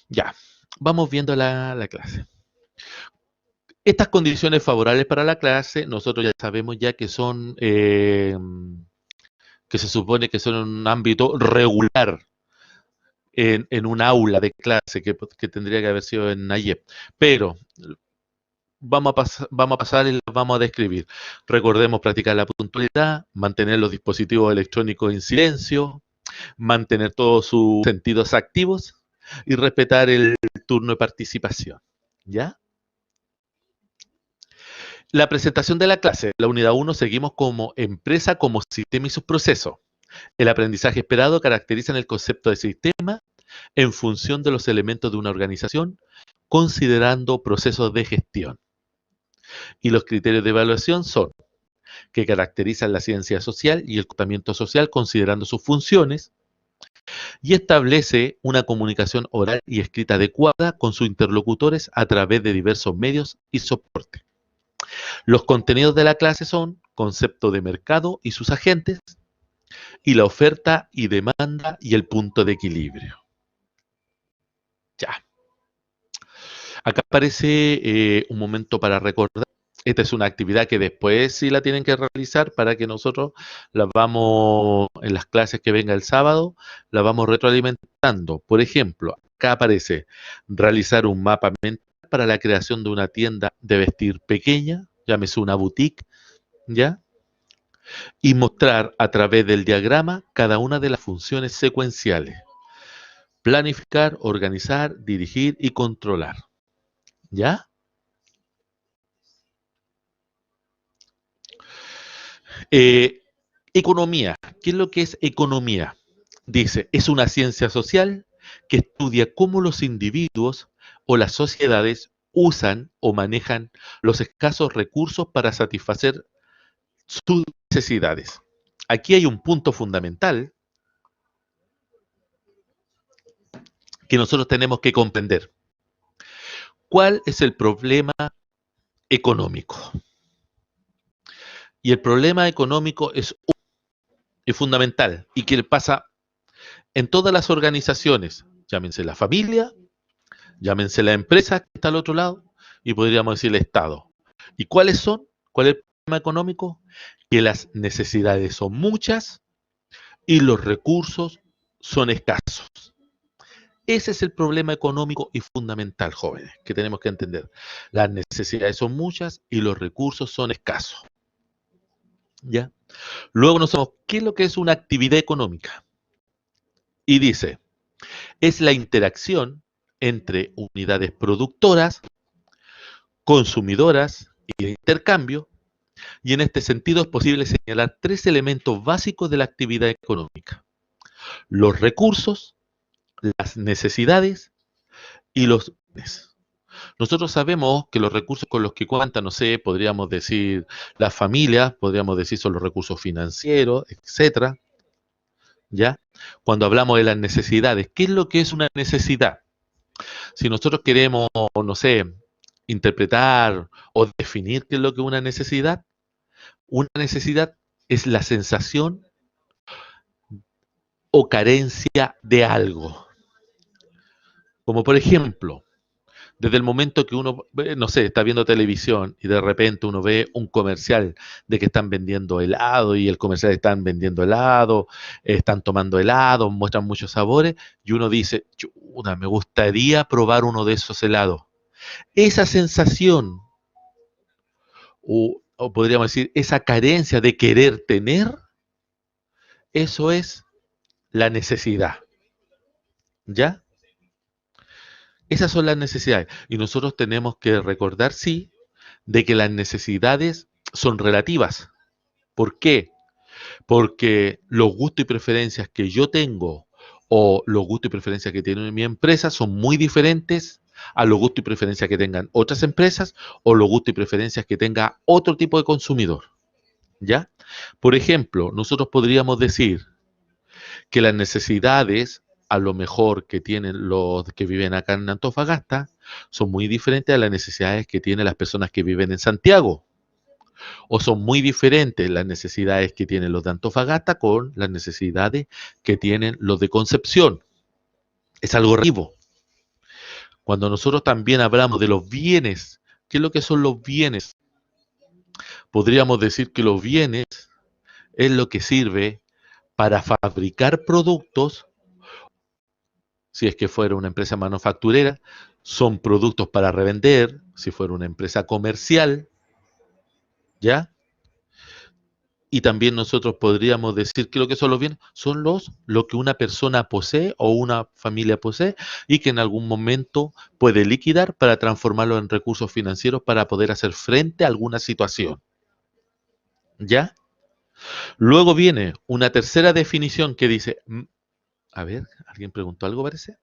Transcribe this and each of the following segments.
Ya, vamos viendo la clase. Estas condiciones favorables para la clase, nosotros ya sabemos ya que son, que se supone que son en un ámbito regular, en un aula de clase, que tendría que haber sido en Nayef. Pero vamos a pasar y las vamos a describir. Recordemos practicar la puntualidad, mantener los dispositivos electrónicos en silencio, mantener todos sus sentidos activos y respetar el turno de participación. ¿Ya? La presentación de la clase, la unidad 1, seguimos como empresa, como sistema y sus procesos. El aprendizaje esperado caracteriza en el concepto de sistema en función de los elementos de una organización, considerando procesos de gestión. Y los criterios de evaluación son que caracterizan la ciencia social y el comportamiento social considerando sus funciones, y establece una comunicación oral y escrita adecuada con sus interlocutores a través de diversos medios y soporte. Los contenidos de la clase son concepto de mercado y sus agentes, y la oferta y demanda y el punto de equilibrio. Ya. Acá aparece un momento para recordar. Esta es una actividad que después sí la tienen que realizar para que nosotros la vamos, en las clases que venga el sábado, la vamos retroalimentando. Por ejemplo, acá aparece realizar un mapa mental para la creación de una tienda de vestir pequeña, llámese una boutique, ¿ya? Y mostrar a través del diagrama cada una de las funciones secuenciales. Planificar, organizar, dirigir y controlar. ¿Ya? Eh, Economía. ¿Qué es lo que es economía? Dice, es una ciencia social que estudia cómo los individuos o las sociedades usan o manejan los escasos recursos para satisfacer sus necesidades. Aquí hay un punto fundamental que nosotros tenemos que comprender. ¿Cuál es el problema económico? Y el problema económico es fundamental y que pasa en todas las organizaciones, llámense la familia, llámense la empresa que está al otro lado y podríamos decir el Estado. ¿Y cuáles son? ¿Cuál es el problema económico? Que las necesidades son muchas y los recursos son escasos. Ese es el problema económico y fundamental, jóvenes, que tenemos que entender. Las necesidades son muchas y los recursos son escasos. ¿Ya? Luego nos sabemos qué es lo que es una actividad económica. Y dice, es la interacción entre unidades productoras, consumidoras y de intercambio, y en este sentido es posible señalar tres elementos básicos de la actividad económica: los recursos, las necesidades y los bienes. Nosotros sabemos que los recursos con los que cuentan, no sé, podríamos decir las familias, podríamos decir son los recursos financieros, etcétera, ¿ya? Cuando hablamos de las necesidades, ¿qué es lo que es una necesidad? Si nosotros queremos, no sé, interpretar o definir qué es lo que es una necesidad es la sensación o carencia de algo. Como por ejemplo, desde el momento que uno, no sé, está viendo televisión y de repente uno ve un comercial de que están vendiendo helado y el comercial están vendiendo helado, están tomando helado, muestran muchos sabores y uno dice, chuta, me gustaría probar uno de esos helados. Esa sensación, o podríamos decir, esa carencia de querer tener, eso es la necesidad. ¿Ya? Esas son las necesidades. Y nosotros tenemos que recordar, sí, de que las necesidades son relativas. ¿Por qué? Porque los gustos y preferencias que yo tengo o los gustos y preferencias que tiene mi empresa son muy diferentes a los gustos y preferencias que tengan otras empresas o los gustos y preferencias que tenga otro tipo de consumidor. ¿Ya? Por ejemplo, nosotros podríamos decir que las necesidades, a lo mejor que tienen los que viven acá en Antofagasta, son muy diferentes a las necesidades que tienen las personas que viven en Santiago. O son muy diferentes las necesidades que tienen los de Antofagasta con las necesidades que tienen los de Concepción. Es algo relativo. Cuando nosotros también hablamos de los bienes, ¿qué es lo que son los bienes? Podríamos decir que los bienes es lo que sirve para fabricar productos, si es que fuera una empresa manufacturera, son productos para revender, si fuera una empresa comercial, ¿ya? Y también nosotros podríamos decir que lo que son los bienes son lo que una persona posee o una familia posee y que en algún momento puede liquidar para transformarlo en recursos financieros para poder hacer frente a alguna situación, ¿ya? Luego viene una tercera definición que dice, a ver, ¿alguien preguntó algo parece?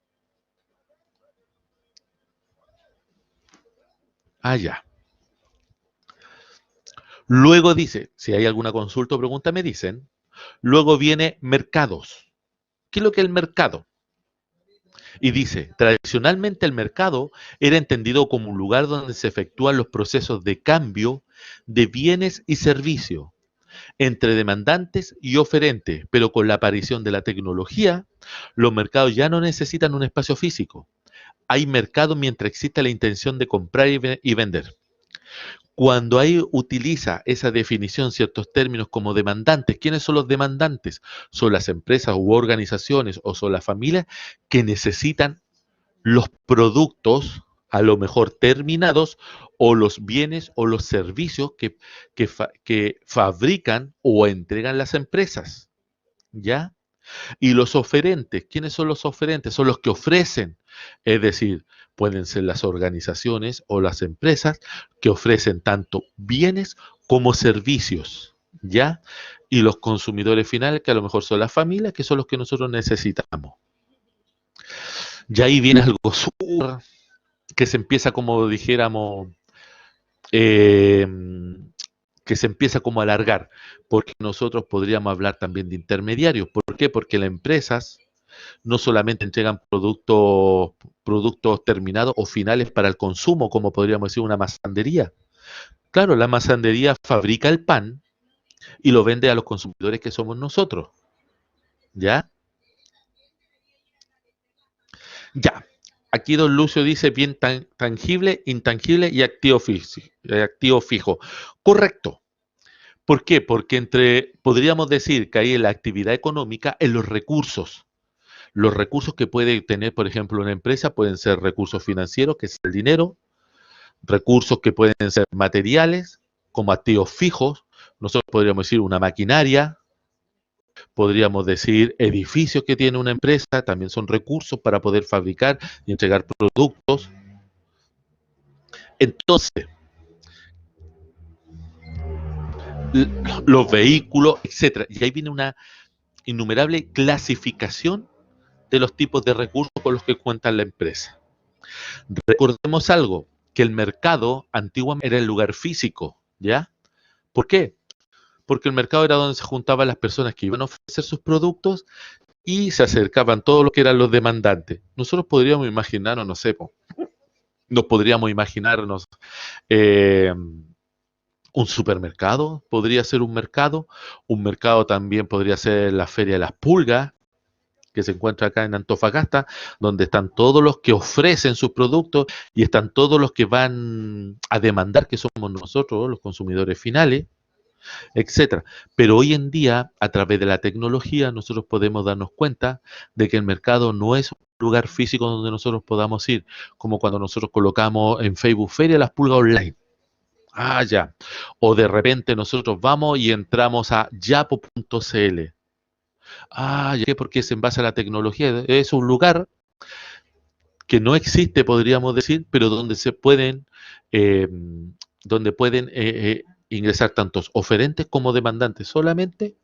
Ah, ya. Luego dice, si hay alguna consulta o pregunta me dicen, luego viene mercados. ¿Qué es lo que es el mercado? Y dice, tradicionalmente el mercado era entendido como un lugar donde se efectúan los procesos de cambio de bienes y servicios entre demandantes y oferentes, pero con la aparición de la tecnología, los mercados ya no necesitan un espacio físico. Hay mercado mientras existe la intención de comprar y vender. Cuando ahí utiliza esa definición, ciertos términos como demandantes, ¿quiénes son los demandantes? Son las empresas u organizaciones o son las familias que necesitan los productos a lo mejor terminados o los bienes o los servicios que fabrican o entregan las empresas, ¿ya? Y los oferentes, ¿quiénes son los oferentes? Son los que ofrecen, es decir, pueden ser las organizaciones o las empresas que ofrecen tanto bienes como servicios, ¿ya? Y los consumidores finales, que a lo mejor son las familias, que son los que nosotros necesitamos. Y ahí viene algo súper que se empieza como dijéramos, eh, que se empieza como a alargar, porque nosotros podríamos hablar también de intermediarios. ¿Por qué? Porque las empresas no solamente entregan productos terminados o finales para el consumo, como podríamos decir una masandería. Claro, la masandería fabrica el pan y lo vende a los consumidores que somos nosotros. ¿Ya? Ya. Aquí don Lucio dice bien tangible, intangible y activo fijo. Correcto. ¿Por qué? Porque podríamos decir que ahí en la actividad económica, en los recursos. Los recursos que puede tener, por ejemplo, una empresa pueden ser recursos financieros, que es el dinero, recursos que pueden ser materiales, como activos fijos. Nosotros podríamos decir una maquinaria, podríamos decir edificios que tiene una empresa, también son recursos para poder fabricar y entregar productos. Entonces, los vehículos, etcétera. Y ahí viene una innumerable clasificación de los tipos de recursos con los que cuenta la empresa. Recordemos algo, que el mercado antiguamente era el lugar físico, ¿ya? ¿Por qué? Porque el mercado era donde se juntaban las personas que iban a ofrecer sus productos y se acercaban todos los que eran los demandantes. Nosotros podríamos imaginarnos, no sé, nos podríamos imaginarnos eh, un supermercado, podría ser un mercado también podría ser la Feria de las Pulgas, que se encuentra acá en Antofagasta, donde están todos los que ofrecen sus productos y están todos los que van a demandar, que somos nosotros, los consumidores finales, etcétera. Pero hoy en día, a través de la tecnología, nosotros podemos darnos cuenta de que el mercado no es un lugar físico donde nosotros podamos ir, como cuando nosotros colocamos en Facebook Feria Las Pulgas Online. Ah, ya. O de repente nosotros vamos y entramos a yapo.cl. Ah, ya, porque es en base a la tecnología. Es un lugar que no existe, podríamos decir, pero eh, donde pueden ingresar tantos oferentes como demandantes, solamente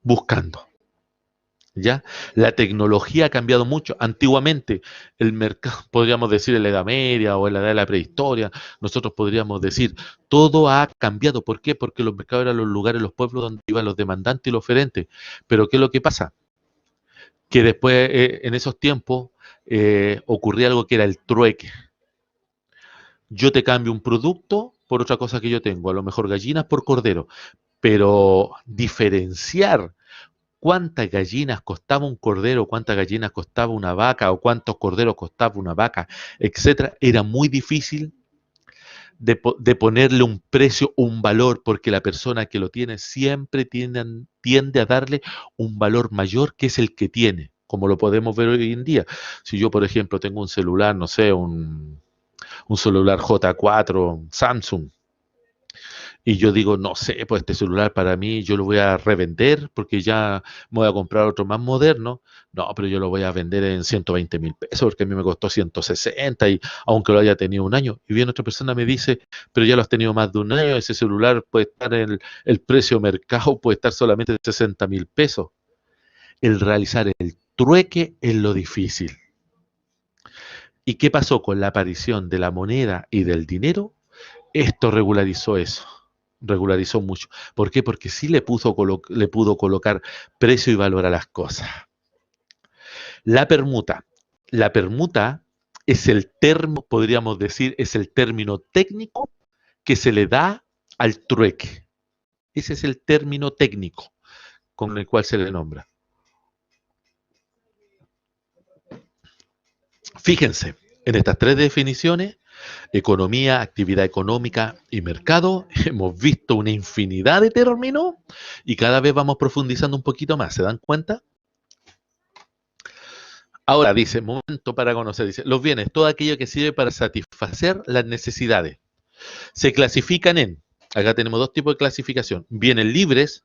buscando. ¿Ya? La tecnología ha cambiado mucho. Antiguamente, el mercado, podríamos decir en la Edad Media o en la Edad de la Prehistoria, nosotros podríamos decir, todo ha cambiado. ¿Por qué? Porque los mercados eran los lugares, los pueblos donde iban los demandantes y los oferentes. Pero ¿qué es lo que pasa? Que después, en esos tiempos, ocurría algo que era el trueque. Yo te cambio un producto por otra cosa que yo tengo, a lo mejor gallinas por cordero, pero diferenciar cuántas gallinas costaba un cordero, cuántas gallinas costaba una vaca, o cuántos corderos costaba una vaca, etcétera, era muy difícil de ponerle un precio, un valor, porque la persona que lo tiene siempre tiende a darle un valor mayor que es el que tiene, como lo podemos ver hoy en día. Si yo, por ejemplo, tengo un celular, no sé, un celular J4 Samsung, y yo digo, no sé, pues este celular para mí yo lo voy a revender porque ya me voy a comprar otro más moderno. No, pero yo lo voy a vender en 120.000 pesos porque a mí me costó 160 y aunque lo haya tenido un año. Y viene otra persona me dice, pero ya lo has tenido más de un año, ese celular puede estar en el precio mercado, puede estar solamente en 60.000 pesos. El realizar el trueque es lo difícil. ¿Y qué pasó con la aparición de la moneda y del dinero? Esto regularizó eso, regularizó mucho. ¿Por qué? Porque sí le pudo colocar precio y valor a las cosas. La permuta. La permuta es el término, podríamos decir, es el término técnico que se le da al trueque. Ese es el término técnico con el cual se le nombra. Fíjense, en estas tres definiciones, economía, actividad económica y mercado, hemos visto una infinidad de términos y cada vez vamos profundizando un poquito más. ¿Se dan cuenta? Ahora dice, momento para conocer, dice, los bienes, todo aquello que sirve para satisfacer las necesidades. Se clasifican en, acá tenemos dos tipos de clasificación, bienes libres,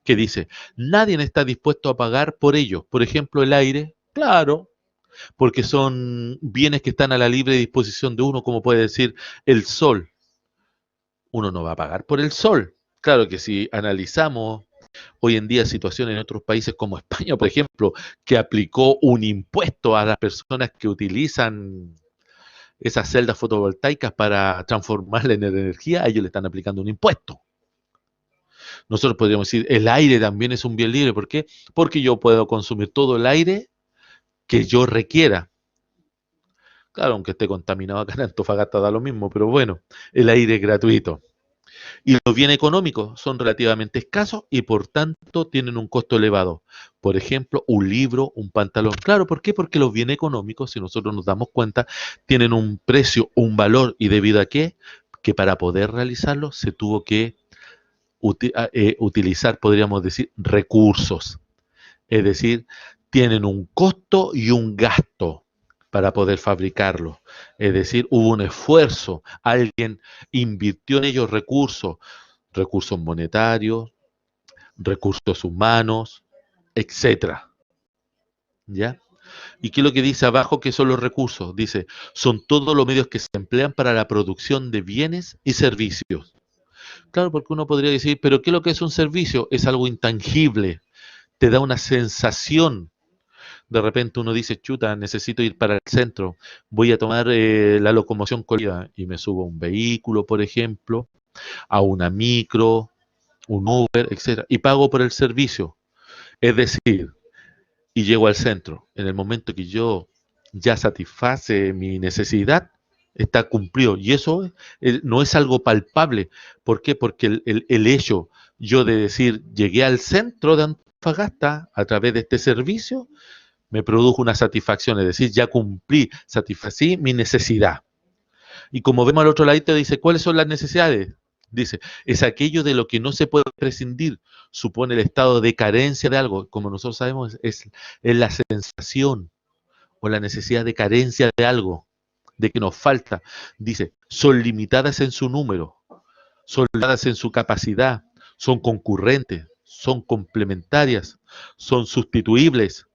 que dice, nadie está dispuesto a pagar por ellos. Por ejemplo, el aire, claro, porque son bienes que están a la libre disposición de uno, como puede decir el sol. Uno no va a pagar por el sol. Claro que si analizamos hoy en día situaciones en otros países como España, por ejemplo, que aplicó un impuesto a las personas que utilizan esas celdas fotovoltaicas para transformarla en energía, a ellos le están aplicando un impuesto. Nosotros podríamos decir, el aire también es un bien libre. ¿Por qué? Porque yo puedo consumir todo el aire que yo requiera. Claro, aunque esté contaminado acá en Antofagasta da lo mismo, pero bueno, el aire es gratuito. Y los bienes económicos son relativamente escasos y por tanto tienen un costo elevado. Por ejemplo, un libro, un pantalón. Claro, ¿por qué? Porque los bienes económicos, si nosotros nos damos cuenta, tienen un precio, un valor y debido a qué, que para poder realizarlo se tuvo que utilizar, podríamos decir, recursos. Es decir, tienen un costo y un gasto para poder fabricarlo. Es decir, hubo un esfuerzo, alguien invirtió en ellos recursos, recursos monetarios, recursos humanos, etcétera. ¿Ya? ¿Y qué es lo que dice abajo que son los recursos? Dice, son todos los medios que se emplean para la producción de bienes y servicios. Claro, porque uno podría decir, pero ¿qué es lo que es un servicio? Es algo intangible, te da una sensación. De repente uno dice, chuta, necesito ir para el centro, voy a tomar la locomoción colectiva y me subo a un vehículo, por ejemplo, a una micro, un Uber, etcétera, y pago por el servicio. Es decir, y llego al centro. En el momento que yo ya satisface mi necesidad, está cumplido. Y eso no es algo palpable. ¿Por qué? Porque el hecho yo de decir, llegué al centro de Antofagasta a través de este servicio, me produjo una satisfacción, es decir, ya cumplí, satisfací mi necesidad. Y como vemos al otro ladito, dice, ¿cuáles son las necesidades? Dice, es aquello de lo que no se puede prescindir, supone el estado de carencia de algo. Como nosotros sabemos, es la sensación o la necesidad de carencia de algo, de que nos falta. Dice, son limitadas en su número, son limitadas en su capacidad, son concurrentes, son complementarias, son sustituibles,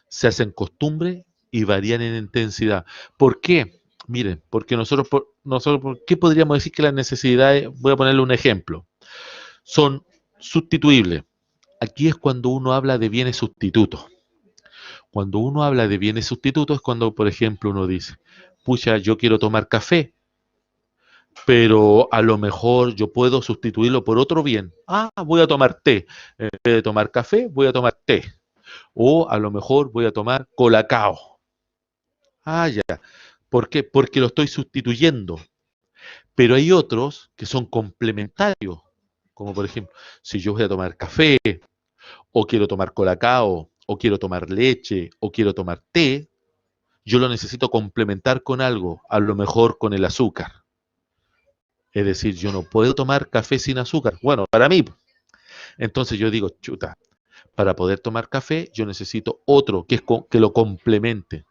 se hacen costumbre y varían en intensidad. ¿Por qué? Miren, porque nosotros, ¿por qué podríamos decir que las necesidades, voy a ponerle un ejemplo, son sustituibles? Aquí es cuando uno habla de bienes sustitutos. Cuando uno habla de bienes sustitutos es cuando, por ejemplo, uno dice, pucha, yo quiero tomar café, pero a lo mejor yo puedo sustituirlo por otro bien. Ah, voy a tomar té. En vez de tomar café, voy a tomar té. O a lo mejor voy a tomar colacao. Ah, ya. ¿Por qué? Porque lo estoy sustituyendo. Pero hay otros que son complementarios, como por ejemplo, si yo voy a tomar café o quiero tomar colacao, o quiero tomar leche, o quiero tomar té, yo lo necesito complementar con algo, a lo mejor con el azúcar. Es decir, yo no puedo tomar café sin azúcar. Bueno, para mí. Entonces yo digo, chuta, para poder tomar café yo necesito otro que lo complemente.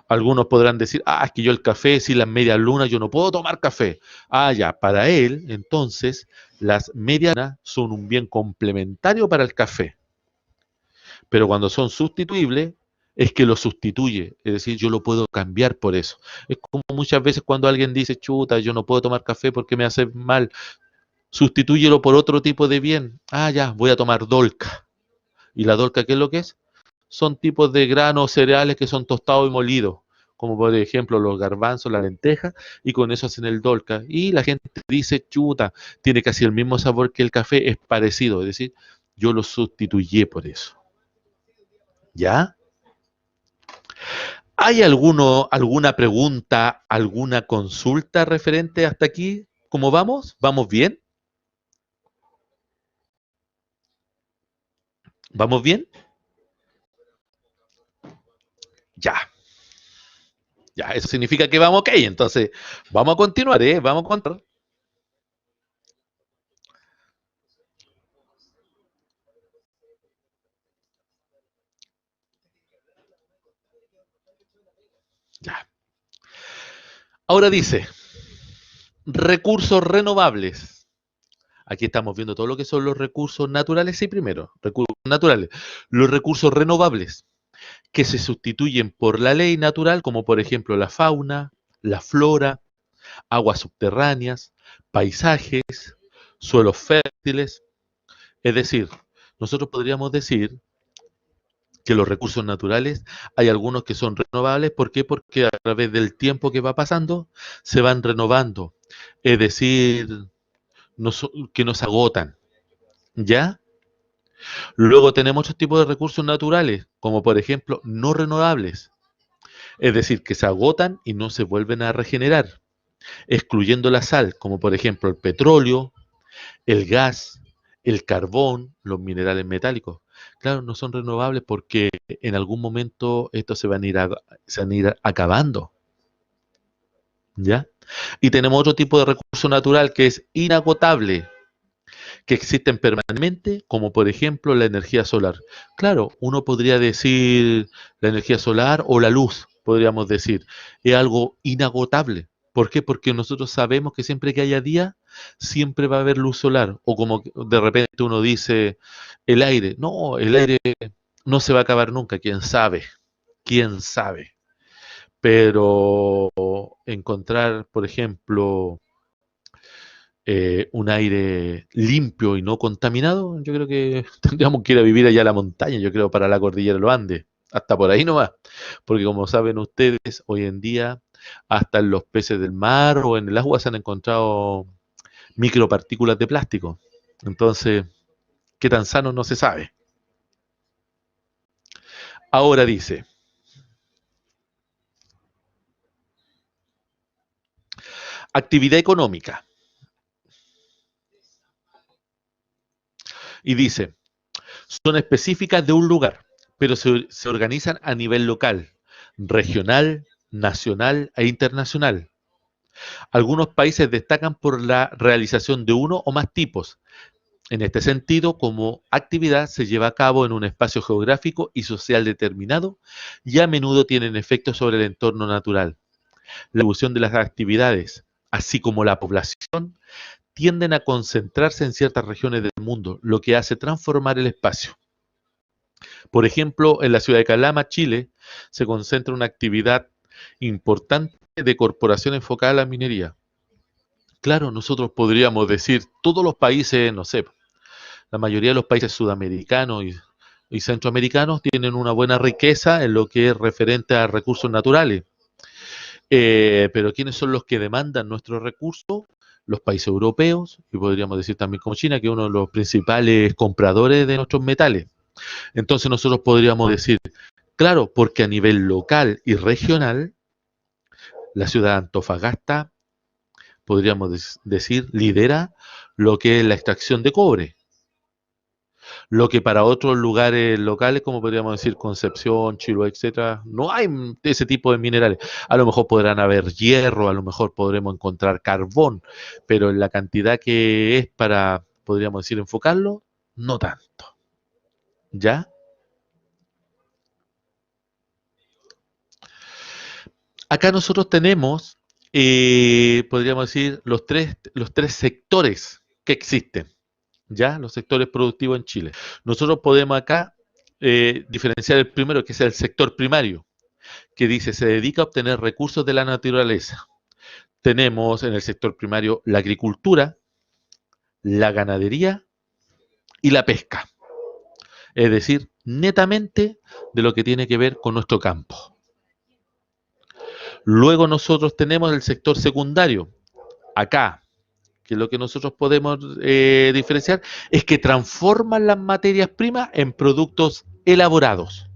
Algunos podrán decir, es que yo el café sin las medias lunas yo no puedo tomar café. Ya, para él, entonces, las medias lunas son un bien complementario para el café. Pero cuando son sustituibles, es que lo sustituye. Es decir, yo lo puedo cambiar por eso. Es como muchas veces cuando alguien dice, chuta, yo no puedo tomar café porque me hace mal. Sustitúyelo por otro tipo de bien. Ya, voy a tomar dolca. ¿Y la dolca qué es lo que es? Son tipos de granos cereales que son tostados y molidos, como por ejemplo los garbanzos, la lenteja, y con eso hacen el dolca. Y la gente dice, chuta, tiene casi el mismo sabor que el café, es parecido, es decir, yo lo sustituyé por eso. ¿Ya? ¿Hay alguna pregunta, alguna consulta referente hasta aquí? ¿Cómo vamos? ¿Vamos bien? ¿Vamos bien? Ya, ya, eso significa que vamos ok. Entonces, vamos a continuar, ¿eh? Vamos a continuar. Ya. Ahora dice, recursos renovables. Aquí estamos viendo todo lo que son los recursos naturales. Sí, primero, recursos naturales. Los recursos renovables, que se sustituyen por la ley natural, como por ejemplo la fauna, la flora, aguas subterráneas, paisajes, suelos fértiles. Es decir, nosotros podríamos decir que los recursos naturales hay algunos que son renovables. ¿Por qué? Porque a través del tiempo que va pasando se van renovando. Es decir, que nos agotan. ¿Ya? Luego tenemos otros tipos de recursos naturales, como por ejemplo no renovables. Es decir, que se agotan y no se vuelven a regenerar, excluyendo la sal, como por ejemplo el petróleo, el gas, el carbón, los minerales metálicos. Claro, no son renovables porque en algún momento estos se van a ir acabando, ¿ya? Y tenemos otro tipo de recurso natural que es inagotable, que existen permanentemente, como por ejemplo la energía solar. Claro, uno podría decir la energía solar o la luz, podríamos decir, es algo inagotable. ¿Por qué? Porque nosotros sabemos que siempre que haya día, siempre va a haber luz solar. O como de repente uno dice, el aire. No, el aire no se va a acabar nunca, quién sabe, quién sabe. Pero encontrar, por ejemplo, un aire limpio y no contaminado, yo creo que tendríamos que ir a vivir allá a la montaña, yo creo, para la cordillera de los Andes, hasta por ahí nomás, porque como saben ustedes, hoy en día, hasta en los peces del mar o en el agua se han encontrado micropartículas de plástico. Entonces, qué tan sano no se sabe. Ahora dice, actividad económica. Y dice, son específicas de un lugar, pero se organizan a nivel local, regional, nacional e internacional. Algunos países destacan por la realización de uno o más tipos. En este sentido, como actividad se lleva a cabo en un espacio geográfico y social determinado y a menudo tienen efectos sobre el entorno natural. La evolución de las actividades, así como la población, tienden a concentrarse en ciertas regiones del mundo, lo que hace transformar el espacio. Por ejemplo, en la ciudad de Calama, Chile, se concentra una actividad importante de corporación enfocada a la minería. Claro, nosotros podríamos decir, todos los países, no sé, la mayoría de los países sudamericanos y centroamericanos tienen una buena riqueza en lo que es referente a recursos naturales. Pero ¿quiénes son los que demandan nuestros recursos? Los países europeos, y podríamos decir también como China, que es uno de los principales compradores de nuestros metales. Entonces nosotros podríamos decir, claro, porque a nivel local y regional, la ciudad de Antofagasta, podríamos decir, lidera lo que es la extracción de cobre. Lo que para otros lugares locales, como podríamos decir Concepción, Chiloé, etcétera, no hay ese tipo de minerales. A lo mejor podrán haber hierro, a lo mejor podremos encontrar carbón, pero en la cantidad que es para, podríamos decir, enfocarlo, no tanto. ¿Ya? Acá nosotros tenemos, podríamos decir, los tres sectores que existen. ¿Ya? Los sectores productivos en Chile. Nosotros podemos acá diferenciar el primero, que es el sector primario, que dice se dedica a obtener recursos de la naturaleza. Tenemos en el sector primario la agricultura, la ganadería y la pesca. Es decir, netamente de lo que tiene que ver con nuestro campo. Luego nosotros tenemos el sector secundario. Acá, que lo que nosotros podemos diferenciar es que transforman las materias primas en productos elaborados.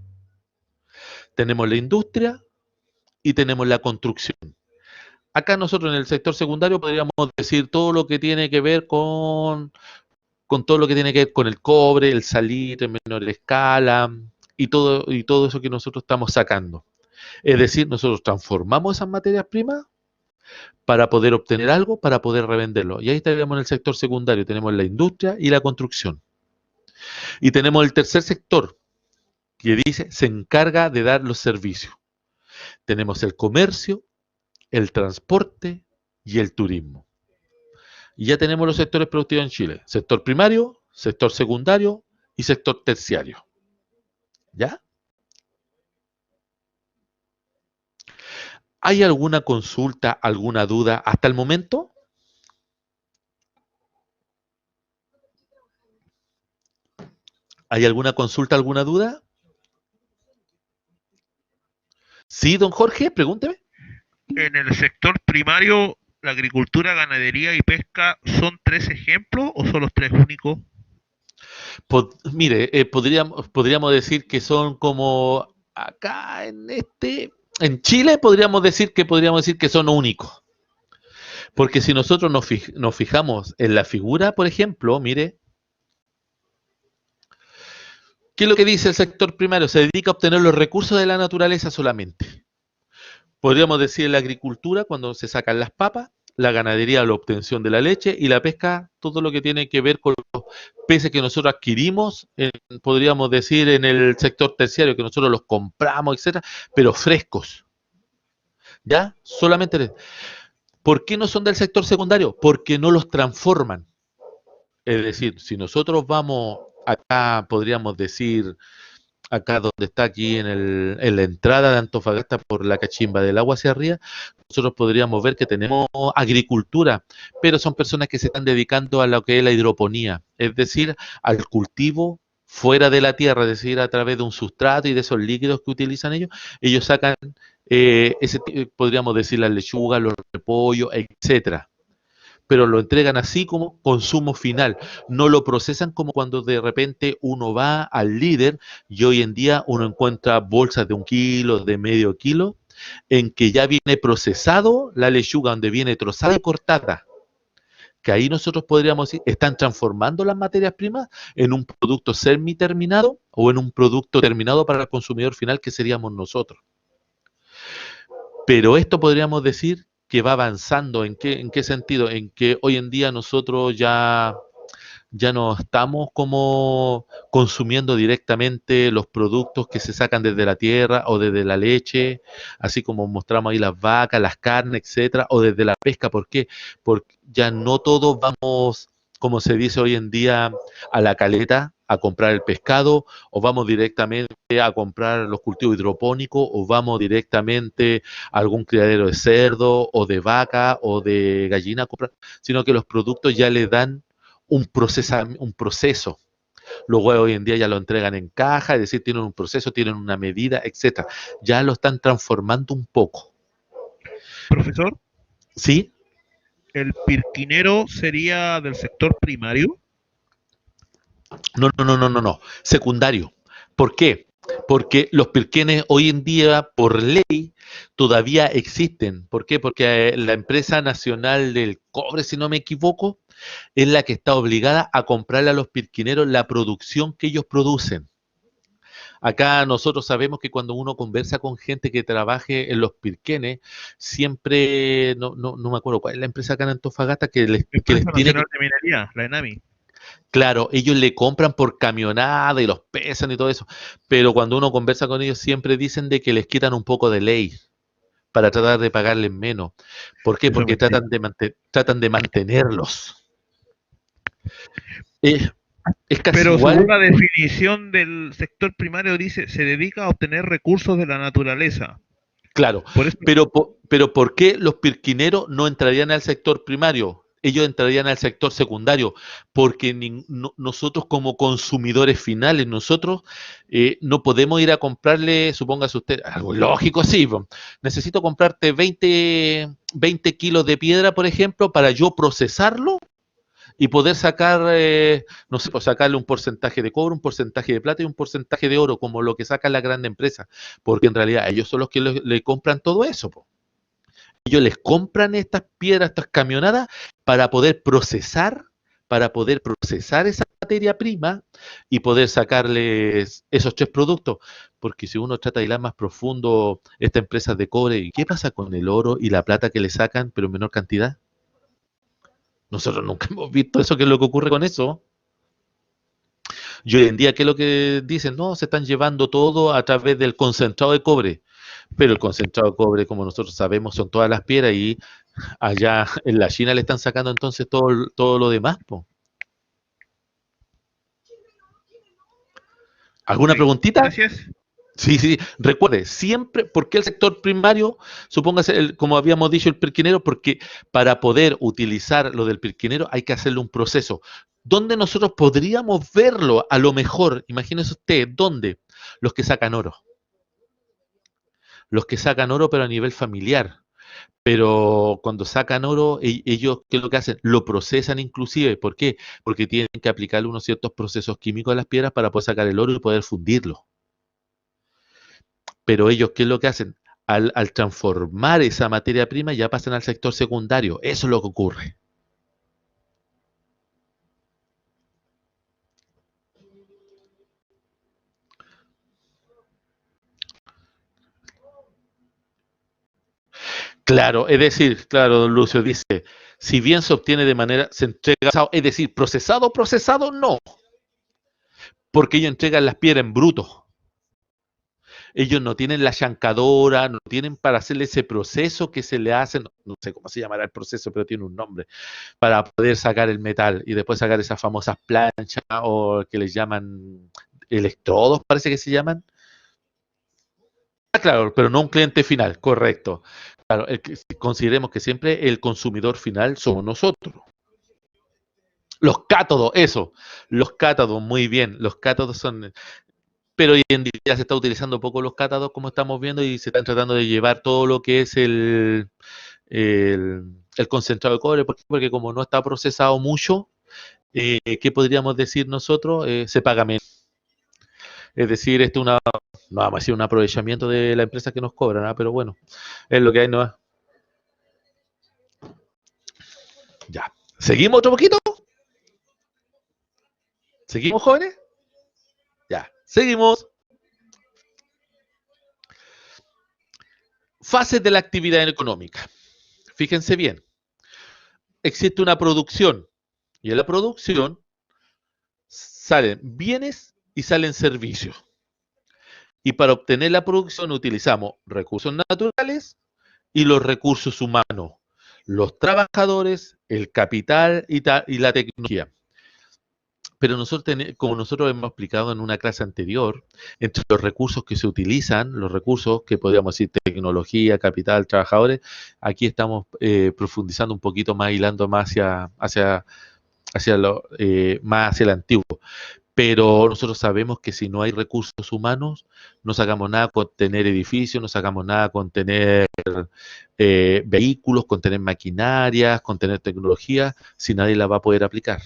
Tenemos la industria y tenemos la construcción. Acá nosotros en el sector secundario podríamos decir todo lo que tiene que ver con todo lo que tiene que ver con el cobre, el salitre en menor escala y todo eso que nosotros estamos sacando. Es decir, nosotros transformamos esas materias primas para poder obtener algo, para poder revenderlo. Y ahí estaríamos en el sector secundario, tenemos la industria y la construcción. Y tenemos el tercer sector, que dice, se encarga de dar los servicios. Tenemos el comercio, el transporte y el turismo. Y ya tenemos los sectores productivos en Chile. Sector primario, sector secundario y sector terciario. ¿Ya? ¿Hay alguna consulta, alguna duda hasta el momento? ¿Hay alguna consulta, alguna duda? Sí, don Jorge, pregúnteme. En el sector primario, la agricultura, ganadería y pesca son tres ejemplos o son los tres únicos. Mire, podríamos decir que son como acá en Chile podríamos decir que son únicos. Porque si nosotros nos fijamos en la figura, por ejemplo, mire, ¿qué es lo que dice el sector primario? Se dedica a obtener los recursos de la naturaleza solamente. Podríamos decir la agricultura cuando se sacan las papas, la ganadería la obtención de la leche y la pesca todo lo que tiene que ver con los peces que nosotros adquirimos, podríamos decir en el sector terciario que nosotros los compramos, etcétera, pero frescos, ¿ya? Solamente. ¿Por qué no son del sector secundario? Porque no los transforman. Es decir, si nosotros vamos acá, podríamos decir acá donde está aquí en la entrada de Antofagasta por la Cachimba del Agua hacia arriba, nosotros podríamos ver que tenemos agricultura, pero son personas que se están dedicando a lo que es la hidroponía, es decir, al cultivo fuera de la tierra, es decir, a través de un sustrato y de esos líquidos que utilizan ellos sacan podríamos decir las lechugas, los repollos, etcétera, pero lo entregan así como consumo final. No lo procesan como cuando de repente uno va al líder y hoy en día uno encuentra bolsas de 1 kilo, de medio kilo, en que ya viene procesado la lechuga, donde viene trozada y cortada. Que ahí nosotros podríamos decir, están transformando las materias primas en un producto semi-terminado o en un producto terminado para el consumidor final, que seríamos nosotros. Pero esto podríamos decir que va avanzando. ¿En qué sentido? En que hoy en día nosotros ya no estamos como consumiendo directamente los productos que se sacan desde la tierra o desde la leche, así como mostramos ahí las vacas, las carnes, etcétera, o desde la pesca. ¿Por qué? Porque ya no todos vamos, como se dice hoy en día, a la caleta a comprar el pescado, o vamos directamente a comprar los cultivos hidropónicos, o vamos directamente a algún criadero de cerdo, o de vaca, o de gallina a comprar, sino que los productos ya le dan un proceso. Los huevos hoy en día ya lo entregan en caja, es decir, tienen un proceso, tienen una medida, etcétera. Ya lo están transformando un poco. Profesor, ¿Sí? ¿el pirquinero sería del sector primario? No, no, no, no, no, no. Secundario. ¿Por qué? Porque los pirquenes hoy en día, por ley, todavía existen. ¿Por qué? Porque la empresa nacional del cobre, si no me equivoco, es la que está obligada a comprarle a los pirquineros la producción que ellos producen. Acá nosotros sabemos que cuando uno conversa con gente que trabaje en los pirquenes, siempre, no me acuerdo cuál es la empresa acá en Antofagasta que les Empresa tiene que, Nacional de Minería, la ENAMI. claro, ellos le compran por camionada y los pesan y todo eso, pero cuando uno conversa con ellos siempre dicen de que les quitan un poco de ley para tratar de pagarles menos. ¿Por qué? Eso es Porque mentira. tratan de mantenerlos. Es, es casi Pero según igual. la definición del sector primario dice, se dedica a obtener recursos de la naturaleza. Claro, Por eso, pero ¿por qué los pirquineros no entrarían al sector primario? Ellos entrarían al sector secundario, porque nosotros como consumidores finales, nosotros no podemos ir a comprarle, supóngase usted, algo lógico así, po. Necesito comprarte 20 kilos de piedra, por ejemplo, para yo procesarlo y poder sacar, no sé, pues sacarle un porcentaje de cobre, un porcentaje de plata y un porcentaje de oro, como lo que sacan las grandes empresas, porque en realidad ellos son los que le compran todo eso, po. Ellos les compran estas piedras, estas camionadas, para poder procesar, esa materia prima y poder sacarles esos tres productos, porque si uno trata de ir más profundo, estas empresas de cobre, ¿y qué pasa con el oro y la plata que le sacan, pero en menor cantidad? Nosotros nunca hemos visto eso, qué es lo que ocurre con eso. Y hoy en día, ¿qué es lo que dicen? No, se están llevando todo a través del concentrado de cobre. Pero el concentrado de cobre, como nosotros sabemos, son todas las piedras y allá en la China le están sacando entonces todo lo demás, po. ok, ¿Alguna preguntita? gracias. Sí, sí, sí. Recuerde, siempre, ¿por qué el sector primario? Supóngase, como habíamos dicho, el pirquinero, porque para poder utilizar lo del pirquinero hay que hacerle un proceso. ¿Dónde nosotros podríamos verlo? A lo mejor, imagínese usted, ¿dónde? Los que sacan oro. Los que sacan oro, pero a nivel familiar. Pero cuando sacan oro, ellos, ¿qué es lo que hacen? Lo procesan inclusive. ¿Por qué? Porque tienen que aplicarle unos ciertos procesos químicos a las piedras para poder sacar el oro y poder fundirlo. Pero ellos, ¿qué es lo que hacen? Al transformar esa materia prima ya pasan al sector secundario. Eso es lo que ocurre. Claro, es decir, claro, don Lucio dice, si bien se obtiene de manera, se entrega, es decir, procesado, no, porque ellos entregan las piedras en bruto. Ellos no tienen la chancadora, no tienen para hacerle ese proceso que se le hace, no sé cómo se llamará el proceso, pero tiene un nombre, para poder sacar el metal y después sacar esas famosas planchas o que les llaman electrodos, parece que se llaman. Ah, claro, pero no un cliente final, correcto. Claro, consideremos que siempre el consumidor final somos nosotros. Los cátodos, eso, los cátodos, muy bien, los cátodos son, pero hoy en día se está utilizando poco los cátodos como estamos viendo y se están tratando de llevar todo lo que es el concentrado de cobre, porque como no está procesado mucho, ¿qué podríamos decir nosotros? Se paga menos. Es decir, esto es no vamos a decir un aprovechamiento de la empresa que nos cobran, ¿ah? Pero bueno, es lo que hay, ¿no? Ya. ¿Seguimos otro poquito? ¿Seguimos, jóvenes? Ya. Seguimos. Fases de la actividad económica. Fíjense bien. Existe una producción y en la producción salen bienes y salen servicios. Y para obtener la producción utilizamos recursos naturales y los recursos humanos, los trabajadores, el capital y la tecnología. Pero nosotros, como nosotros hemos explicado en una clase anterior, entre los recursos que se utilizan, los recursos que podríamos decir tecnología, capital, trabajadores, aquí estamos profundizando un poquito más, hilando más más hacia el antiguo. Pero nosotros sabemos que si no hay recursos humanos, no sacamos nada con tener edificios, no sacamos nada con tener vehículos, con tener maquinarias, con tener tecnología, si nadie la va a poder aplicar.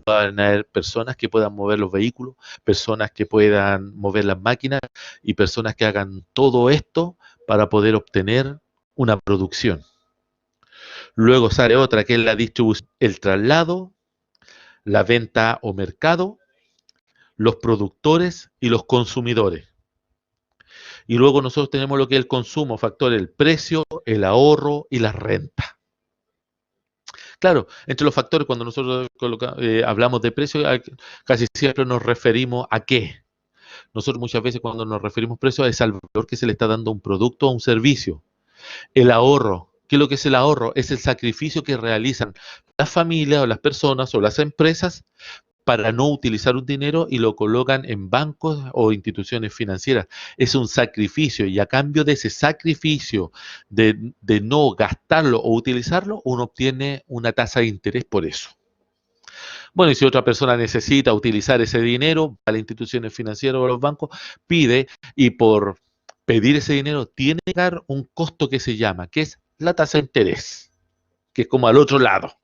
Van a haber personas que puedan mover los vehículos, personas que puedan mover las máquinas y personas que hagan todo esto para poder obtener una producción. Luego sale otra que es la distribución, el traslado, la venta o mercado, los productores y los consumidores. Y luego nosotros tenemos lo que es el consumo, factor, el precio, el ahorro y la renta. Claro, entre los factores, cuando nosotros hablamos de precio, casi siempre nos referimos a qué. Nosotros muchas veces cuando nos referimos a precio es al valor que se le está dando a un producto o a un servicio. El ahorro. ¿Qué es lo que es el ahorro? Es el sacrificio que realizan las familias o las personas o las empresas para no utilizar un dinero y lo colocan en bancos o instituciones financieras. Es un sacrificio y a cambio de ese sacrificio de no gastarlo o utilizarlo, uno obtiene una tasa de interés por eso. Bueno, y si otra persona necesita utilizar ese dinero, a las instituciones financieras o a los bancos, pide y por pedir ese dinero tiene que dar un costo que se llama, que es la tasa de interés, que es como al otro lado.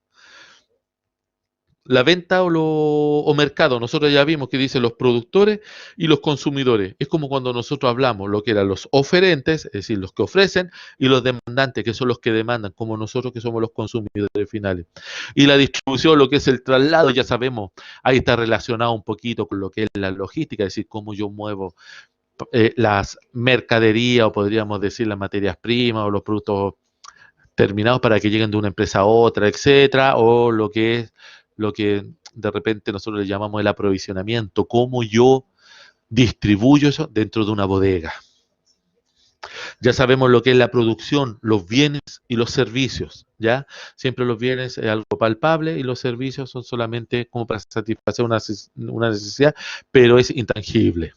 La venta o mercado, nosotros ya vimos que dicen los productores y los consumidores. Es como cuando nosotros hablamos lo que eran los oferentes, es decir, los que ofrecen, y los demandantes, que son los que demandan, como nosotros que somos los consumidores finales. Y la distribución, lo que es el traslado, ya sabemos, ahí está relacionado un poquito con lo que es la logística, es decir, cómo yo muevo las mercaderías o podríamos decir las materias primas o los productos terminados para que lleguen de una empresa a otra, etcétera, o lo que es lo que de repente nosotros le llamamos el aprovisionamiento, cómo yo distribuyo eso dentro de una bodega. Ya sabemos lo que es la producción, los bienes y los servicios, ¿ya? Siempre los bienes es algo palpable y los servicios son solamente como para satisfacer una necesidad, pero es intangible.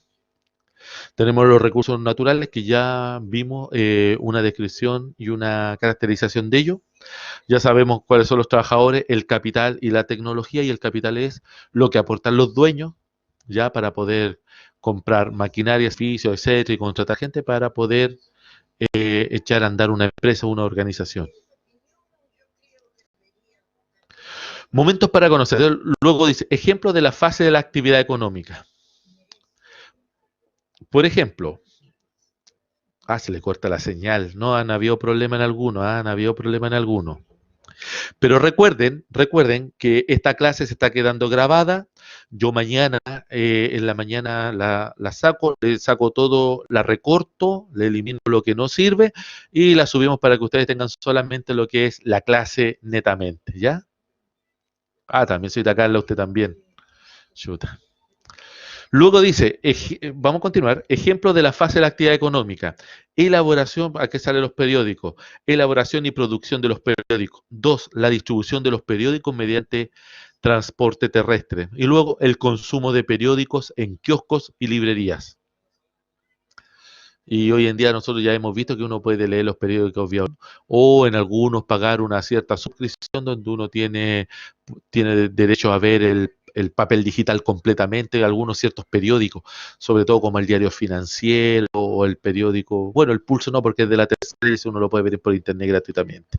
Tenemos los recursos naturales que ya vimos una descripción y una caracterización de ellos. Ya sabemos cuáles son los trabajadores, el capital y la tecnología, y el capital es lo que aportan los dueños ya para poder comprar maquinaria, servicios, etcétera, y contratar gente para poder echar a andar una empresa o una organización. Momentos para conocer. Luego dice, ejemplo de la fase de la actividad económica. Por ejemplo, se le corta la señal. No han habido problema en alguno, han habido problema en alguno. Pero recuerden que esta clase se está quedando grabada. Yo mañana, en la mañana la saco, le saco todo, la recorto, le elimino lo que no sirve y la subimos para que ustedes tengan solamente lo que es la clase netamente, ¿ya? También soy de Carla, usted también. Chuta. Luego dice, vamos a continuar, ejemplo de la fase de la actividad económica. Elaboración, aquí salen los periódicos, elaboración y producción de los periódicos. Dos, la distribución de los periódicos mediante transporte terrestre. Y luego el consumo de periódicos en kioscos y librerías. Y hoy en día nosotros ya hemos visto que uno puede leer los periódicos vía o en algunos pagar una cierta suscripción donde uno tiene derecho a ver el papel digital completamente, algunos ciertos periódicos, sobre todo como el Diario Financiero o el periódico, bueno, el Pulso no, porque es de la tercera y uno lo puede ver por internet gratuitamente.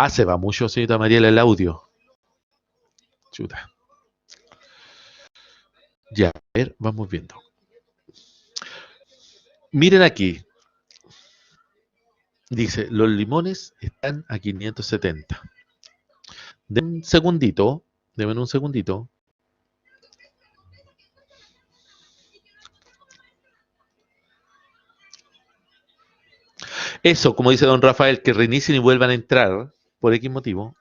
Se va mucho, señorita Mariela, el audio. Chuta. Ya, a ver, vamos viendo. Miren aquí, dice, los limones están a 570. Denme un segundito, denme un segundito. Eso, como dice don Rafael, que reinicien y vuelvan a entrar por X motivo.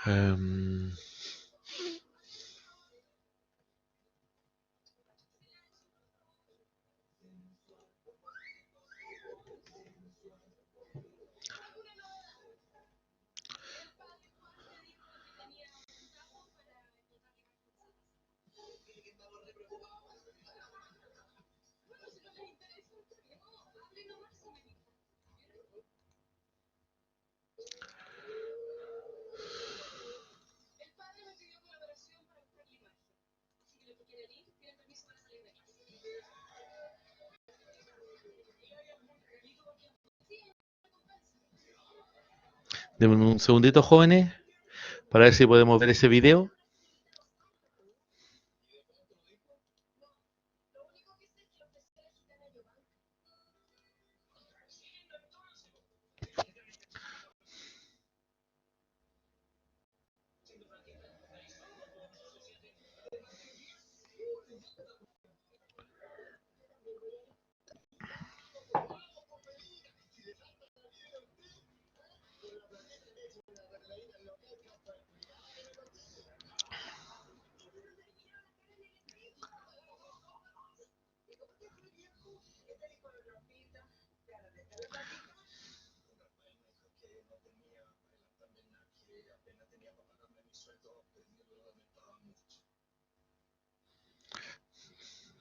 Um, Denme un segundito, jóvenes, para ver si podemos ver ese video.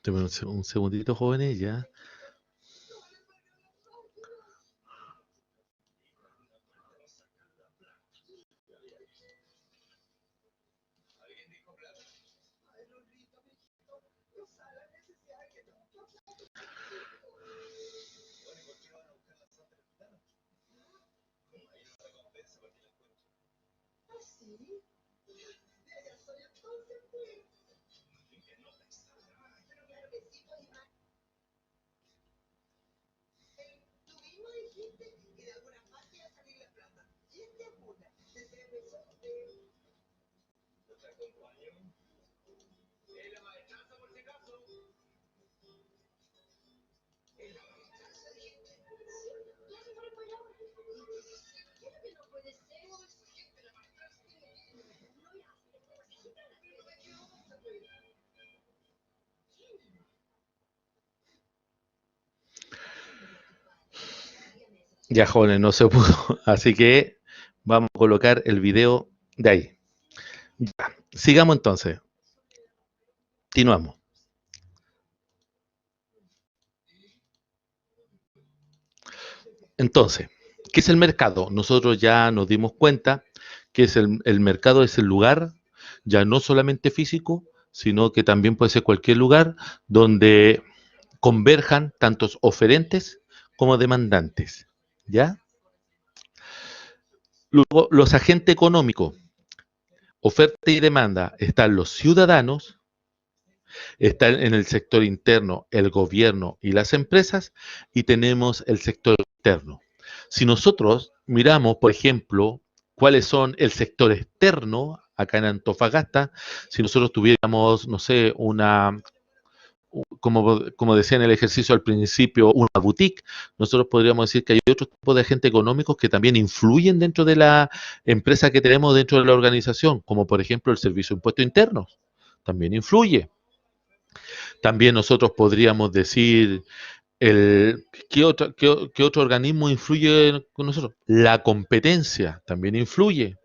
Denme un segundito, jóvenes, ya. Ya, jóvenes, no se pudo. Así que vamos a colocar el video de ahí. Ya. Sigamos entonces. Continuamos. Entonces, ¿qué es el mercado? Nosotros ya nos dimos cuenta que el mercado es el lugar, ya no solamente físico, sino que también puede ser cualquier lugar donde converjan tantos oferentes como demandantes. ¿Ya? Luego, los agentes económicos, oferta y demanda, están los ciudadanos, están en el sector interno el gobierno y las empresas, y tenemos el sector externo. Si nosotros miramos, por ejemplo, cuáles son el sector externo acá en Antofagasta, si nosotros tuviéramos, no sé, como decía en el ejercicio al principio, una boutique, nosotros podríamos decir que hay otro tipo de agentes económicos que también influyen dentro de la empresa que tenemos dentro de la organización, como por ejemplo el servicio de impuestos internos, también influye. También nosotros podríamos decir ¿qué otro organismo influye con nosotros? La competencia también influye.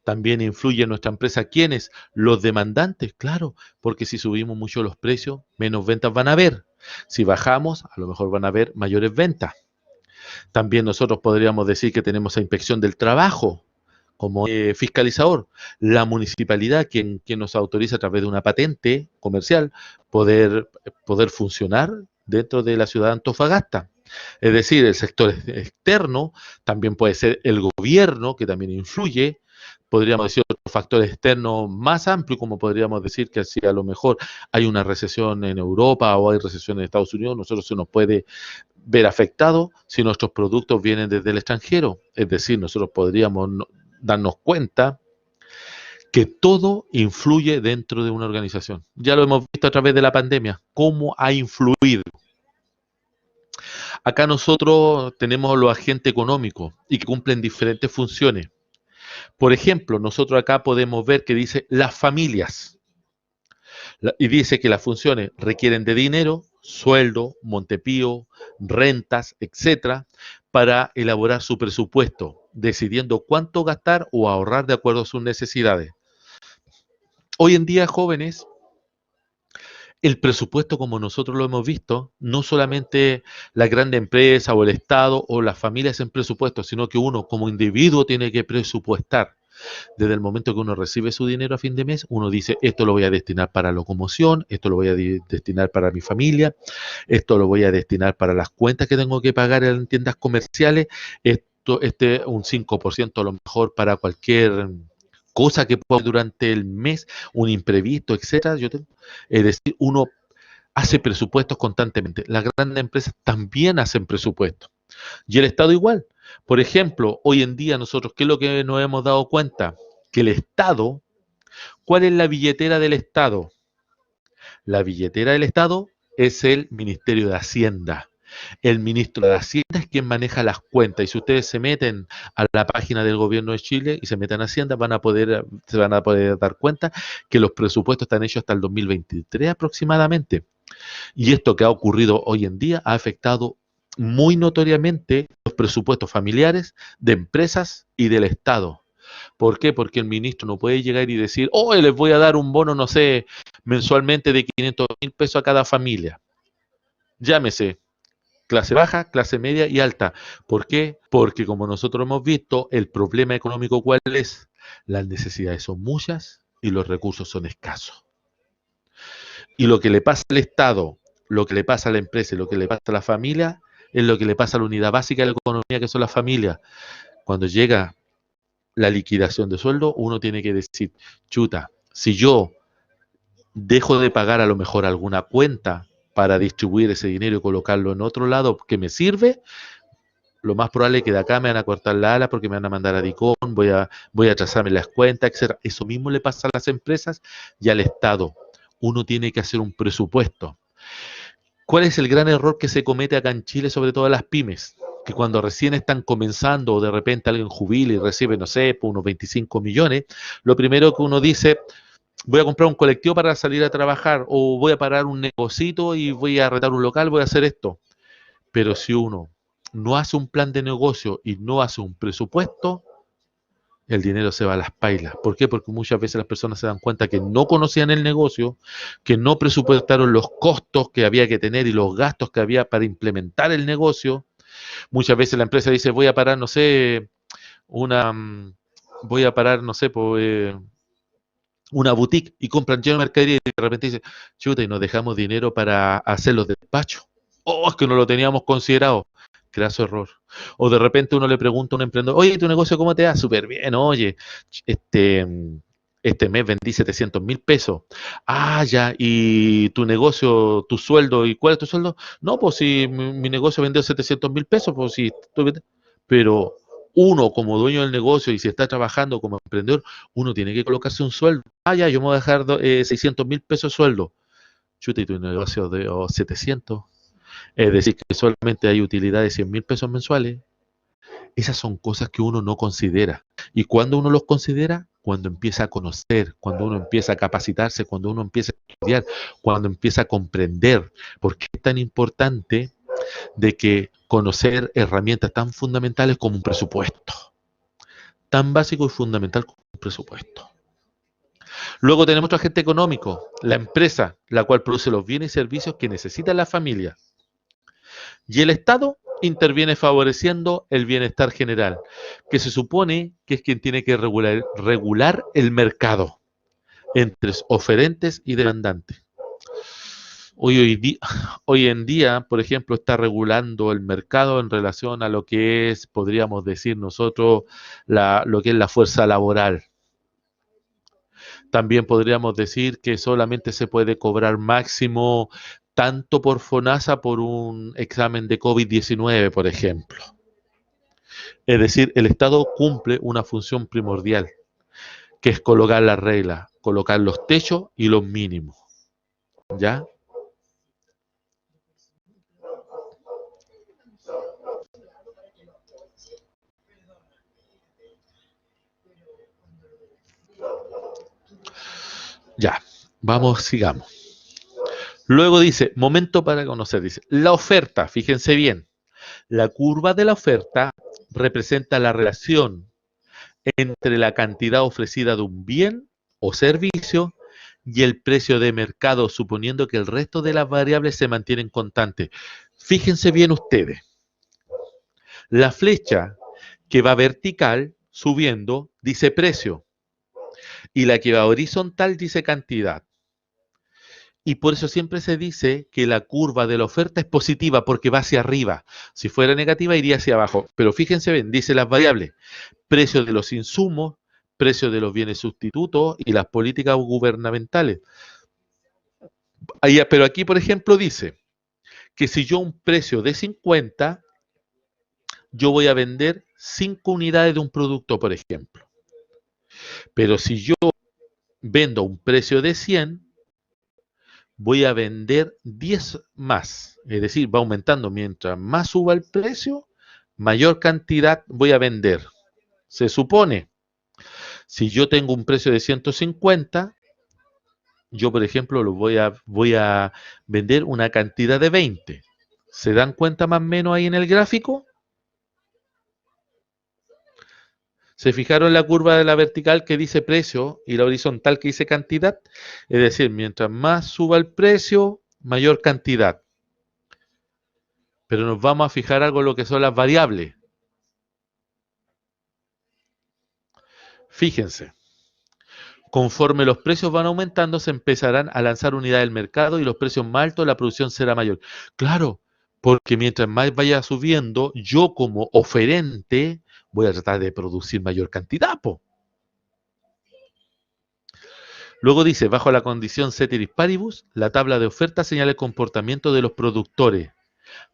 También influye en nuestra empresa quiénes, los demandantes, claro, porque si subimos mucho los precios, menos ventas van a haber. Si bajamos, a lo mejor van a haber mayores ventas. También nosotros podríamos decir que tenemos a inspección del trabajo como fiscalizador, la municipalidad quien nos autoriza a través de una patente comercial poder funcionar dentro de la ciudad de Antofagasta. Es decir, el sector externo también puede ser el gobierno, que también influye. Podríamos decir otro factor externo más amplio, como podríamos decir que si a lo mejor hay una recesión en Europa o hay recesión en Estados Unidos, nosotros se nos puede ver afectado si nuestros productos vienen desde el extranjero. Es decir, nosotros podríamos darnos cuenta que todo influye dentro de una organización. Ya lo hemos visto a través de la pandemia, cómo ha influido. Acá nosotros tenemos los agentes económicos y que cumplen diferentes funciones. Por ejemplo, nosotros acá podemos ver que dice las familias. Y dice que las funciones requieren de dinero, sueldo, montepío, rentas, etcétera, para elaborar su presupuesto, decidiendo cuánto gastar o ahorrar de acuerdo a sus necesidades. Hoy en día, jóvenes, el presupuesto, como nosotros lo hemos visto, no solamente la grande empresa o el Estado o las familias en presupuesto, sino que uno como individuo tiene que presupuestar. Desde el momento que uno recibe su dinero a fin de mes, uno dice, esto lo voy a destinar para locomoción, esto lo voy a destinar para mi familia, esto lo voy a destinar para las cuentas que tengo que pagar en tiendas comerciales, un 5% a lo mejor para cualquier cosa que pueda durante el mes, un imprevisto, etcétera. Es decir, uno hace presupuestos constantemente. Las grandes empresas también hacen presupuestos. Y el Estado igual. Por ejemplo, hoy en día nosotros, ¿qué es lo que nos hemos dado cuenta? Que el Estado, ¿cuál es la billetera del Estado? La billetera del Estado es el Ministerio de Hacienda. El ministro de Hacienda es quien maneja las cuentas. Y si ustedes se meten a la página del gobierno de Chile y se meten a Hacienda, se van a poder dar cuenta que los presupuestos están hechos hasta el 2023 aproximadamente. Y esto que ha ocurrido hoy en día ha afectado muy notoriamente los presupuestos familiares de empresas y del Estado. ¿Por qué? Porque el ministro no puede llegar y decir, oh, les voy a dar un bono, no sé, mensualmente de 500.000 pesos a cada familia. Llámese clase baja, clase media y alta. ¿Por qué? Porque como nosotros hemos visto, el problema económico, ¿cuál es? Las necesidades son muchas y los recursos son escasos. Y lo que le pasa al Estado, lo que le pasa a la empresa y lo que le pasa a la familia, es lo que le pasa a la unidad básica de la economía, que son las familias. Cuando llega la liquidación de sueldo, uno tiene que decir, chuta, si yo dejo de pagar a lo mejor alguna cuenta para distribuir ese dinero y colocarlo en otro lado que me sirve, lo más probable es que de acá me van a cortar la ala porque me van a mandar a DICOM, voy a atrasarme las cuentas, etc. Eso mismo le pasa a las empresas y al Estado. Uno tiene que hacer un presupuesto. ¿Cuál es el gran error que se comete acá en Chile, sobre todo en las pymes? Que cuando recién están comenzando o de repente alguien jubila y recibe, no sé, por unos 25 millones, lo primero que uno dice, voy a comprar un colectivo para salir a trabajar o voy a parar un negocito y voy a rentar un local, voy a hacer esto. Pero si uno no hace un plan de negocio y no hace un presupuesto, el dinero se va a las pailas. ¿Por qué? Porque muchas veces las personas se dan cuenta que no conocían el negocio, que no presupuestaron los costos que había que tener y los gastos que había para implementar el negocio. Muchas veces la empresa dice, voy a parar, no sé, una, voy a parar, no sé, una boutique y compran lleno de mercadería y de repente dice, chuta, y nos dejamos dinero para hacer los despachos. Oh, es que no lo teníamos considerado. Graso error. O de repente uno le pregunta a un emprendedor, oye, ¿tu negocio cómo te va? Súper bien, oye, este, este mes vendí 700.000 pesos. Ah, ya, ¿y tu negocio, tu sueldo, y cuál es tu sueldo? No, pues si mi negocio vendió 700.000 pesos, pues si pero uno como dueño del negocio y si está trabajando como emprendedor, uno tiene que colocarse un sueldo. Ah, ya, yo me voy a dejar 600.000 pesos de sueldo. Chuta, y tu negocio de 700. Es decir, que solamente hay utilidad de 100.000 pesos mensuales. Esas son cosas que uno no considera. ¿Y cuando uno los considera? Cuando empieza a conocer, cuando uno empieza a capacitarse, cuando uno empieza a estudiar, cuando empieza a comprender. ¿Por qué es tan importante de que conocer herramientas tan fundamentales como un presupuesto? Tan básico y fundamental como un presupuesto. Luego tenemos otro agente económico, la empresa, la cual produce los bienes y servicios que necesita la familia. Y el Estado interviene favoreciendo el bienestar general, que se supone que es quien tiene que regular el mercado entre oferentes y demandantes. Hoy en día, por ejemplo, está regulando el mercado en relación a lo que es, podríamos decir nosotros, lo que es la fuerza laboral. También podríamos decir que solamente se puede cobrar máximo tanto por FONASA por un examen de COVID-19, por ejemplo. Es decir, el Estado cumple una función primordial, que es colocar las reglas, colocar los techos y los mínimos. ¿Ya? Ya. Vamos, sigamos. Luego dice, momento para conocer, dice, la oferta, fíjense bien, la curva de la oferta representa la relación entre la cantidad ofrecida de un bien o servicio y el precio de mercado, suponiendo que el resto de las variables se mantienen constantes. Fíjense bien ustedes, la flecha que va vertical subiendo dice precio y la que va horizontal dice cantidad. Y por eso siempre se dice que la curva de la oferta es positiva porque va hacia arriba. Si fuera negativa iría hacia abajo. Pero fíjense bien, dice las variables: precio de los insumos, precio de los bienes sustitutos y las políticas gubernamentales. Pero aquí, por ejemplo, dice que si yo un precio de 50, yo voy a vender 5 unidades de un producto, por ejemplo. Pero si yo vendo a un precio de 100, voy a vender 10 más. Es decir, va aumentando. Mientras más suba el precio, mayor cantidad voy a vender. Se supone, si yo tengo un precio de 150, yo, por ejemplo, voy a vender una cantidad de 20. ¿Se dan cuenta más o menos ahí en el gráfico? ¿Se fijaron la curva de la vertical que dice precio y la horizontal que dice cantidad? Es decir, mientras más suba el precio, mayor cantidad. Pero nos vamos a fijar algo en lo que son las variables. Fíjense, conforme los precios van aumentando, se empezarán a lanzar unidades del mercado y los precios más altos, la producción será mayor. Claro, porque mientras más vaya subiendo, yo como oferente voy a tratar de producir mayor cantidad, po. Luego dice, bajo la condición ceteris paribus, la tabla de oferta señala el comportamiento de los productores.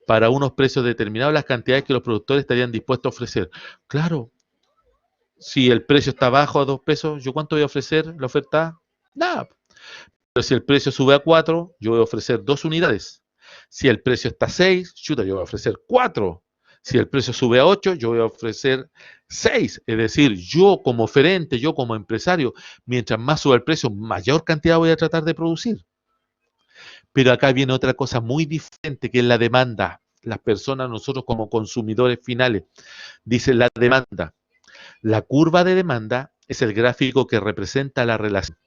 Para unos precios determinados, las cantidades que los productores estarían dispuestos a ofrecer. Claro, si el precio está bajo a 2 pesos, ¿yo cuánto voy a ofrecer la oferta? Nada. Pero si el precio sube a 4, yo voy a ofrecer 2 unidades. Si el precio está a 6, chuta, yo voy a ofrecer 4. Si el precio sube a 8, yo voy a ofrecer 6. Es decir, yo como oferente, yo como empresario, mientras más suba el precio, mayor cantidad voy a tratar de producir. Pero acá viene otra cosa muy diferente, que es la demanda. Las personas, nosotros como consumidores finales, dice la demanda. La curva de demanda es el gráfico que representa la relación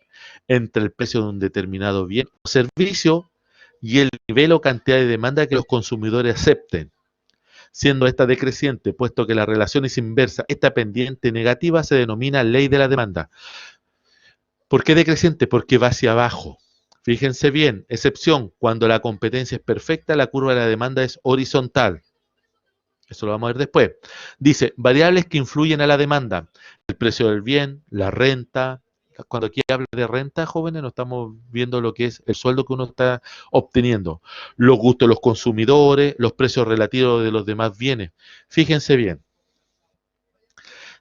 entre el precio de un determinado bien o servicio y el nivel o cantidad de demanda que los consumidores acepten, siendo esta decreciente, puesto que la relación es inversa. Esta pendiente negativa se denomina ley de la demanda. ¿Por qué decreciente? Porque va hacia abajo. Fíjense bien, excepción, cuando la competencia es perfecta, la curva de la demanda es horizontal. Eso lo vamos a ver después. Dice, variables que influyen a la demanda. El precio del bien, la renta. Cuando aquí habla de renta, jóvenes, no estamos viendo lo que es el sueldo que uno está obteniendo. Los gustos de los consumidores, los precios relativos de los demás bienes. Fíjense bien.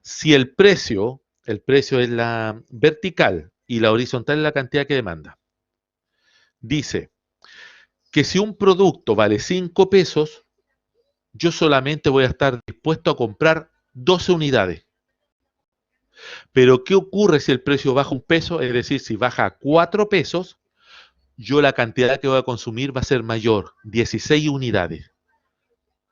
Si el precio es la vertical y la horizontal es la cantidad que demanda. Dice que si un producto vale 5 pesos, yo solamente voy a estar dispuesto a comprar 12 unidades. Pero ¿qué ocurre si el precio baja 1 peso? Es decir, si baja a 4 pesos, yo la cantidad que voy a consumir va a ser mayor, 16 unidades.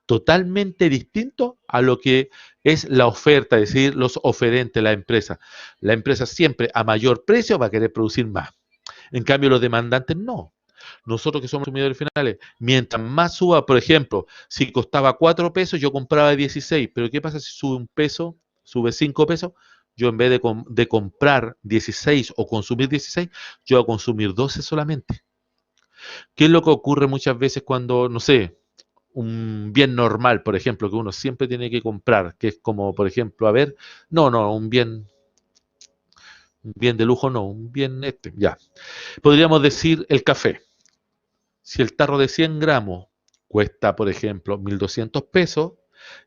Totalmente distinto a lo que es la oferta, es decir, los oferentes, la empresa. La empresa siempre a mayor precio va a querer producir más. En cambio, los demandantes no. Nosotros que somos consumidores finales, mientras más suba, por ejemplo, si costaba 4 pesos, yo compraba 16, pero ¿qué pasa si sube 1 peso, sube 5 pesos? Yo en vez de comprar 16 o consumir 16, yo voy a consumir 12 solamente. ¿Qué es lo que ocurre muchas veces cuando, no sé, un bien normal, por ejemplo, que uno siempre tiene que comprar, que es como, por ejemplo, a ver, no, un bien de lujo no, un bien ya. Podríamos decir el café. Si el tarro de 100 gramos cuesta, por ejemplo, 1.200 pesos,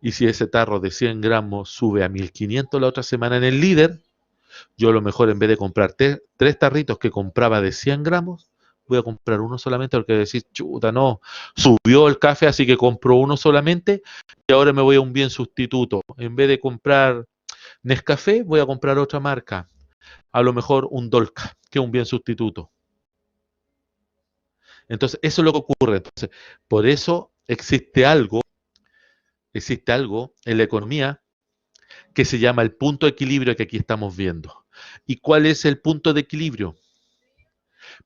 y si ese tarro de 100 gramos sube a 1.500 la otra semana en el líder, yo a lo mejor en vez de comprar 3 tarritos que compraba de 100 gramos, voy a comprar uno solamente porque decir, chuta, no, subió el café, así que compro uno solamente y ahora me voy a un bien sustituto. En vez de comprar Nescafé, voy a comprar otra marca, a lo mejor un Dolca, que es un bien sustituto. Entonces, eso es lo que ocurre. Entonces, por eso existe algo en la economía que se llama el punto de equilibrio que aquí estamos viendo. ¿Y cuál es el punto de equilibrio?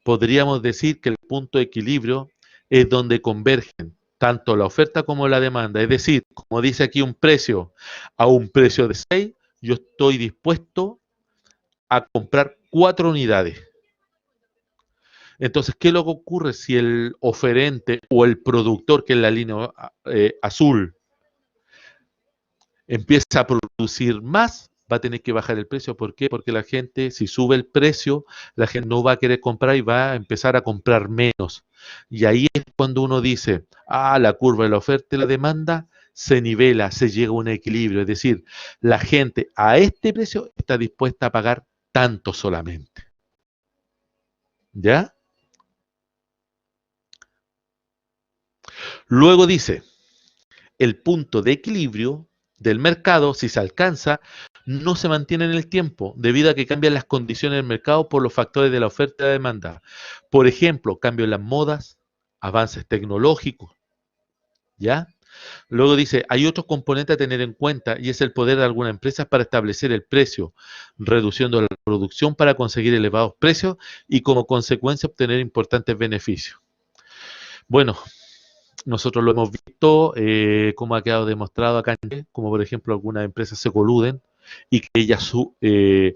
Podríamos decir que el punto de equilibrio es donde convergen tanto la oferta como la demanda. Es decir, como dice aquí un precio, a un precio de 6, yo estoy dispuesto a comprar 4 unidades. Entonces, ¿qué es lo que ocurre si el oferente o el productor, que es la línea azul, empieza a producir más? Va a tener que bajar el precio. ¿Por qué? Porque la gente, si sube el precio, la gente no va a querer comprar y va a empezar a comprar menos. Y ahí es cuando uno dice, la curva de la oferta y la demanda se nivela, se llega a un equilibrio. Es decir, la gente a este precio está dispuesta a pagar tanto solamente. ¿Ya? Luego dice, el punto de equilibrio del mercado, si se alcanza, no se mantiene en el tiempo, debido a que cambian las condiciones del mercado por los factores de la oferta y la demanda. Por ejemplo, cambio en las modas, avances tecnológicos, ¿ya? Luego dice, hay otros componentes a tener en cuenta y es el poder de algunas empresas para establecer el precio, reduciendo la producción para conseguir elevados precios y como consecuencia obtener importantes beneficios. Bueno, nosotros lo hemos visto, como ha quedado demostrado acá en Chile, como por ejemplo algunas empresas se coluden y que ellas cier-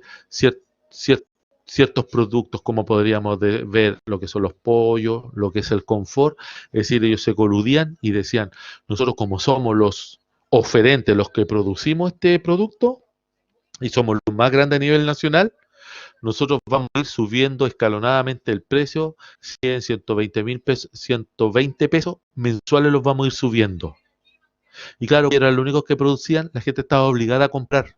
cier- ciertos productos, como podríamos ver lo que son los pollos, lo que es el confort, es decir, ellos se coludían y decían, nosotros como somos los oferentes, los que producimos este producto y somos los más grandes a nivel nacional, nosotros vamos a ir subiendo escalonadamente el precio, 100, 120.000 pesos, 120 pesos mensuales los vamos a ir subiendo. Y claro, eran los únicos que producían, la gente estaba obligada a comprar.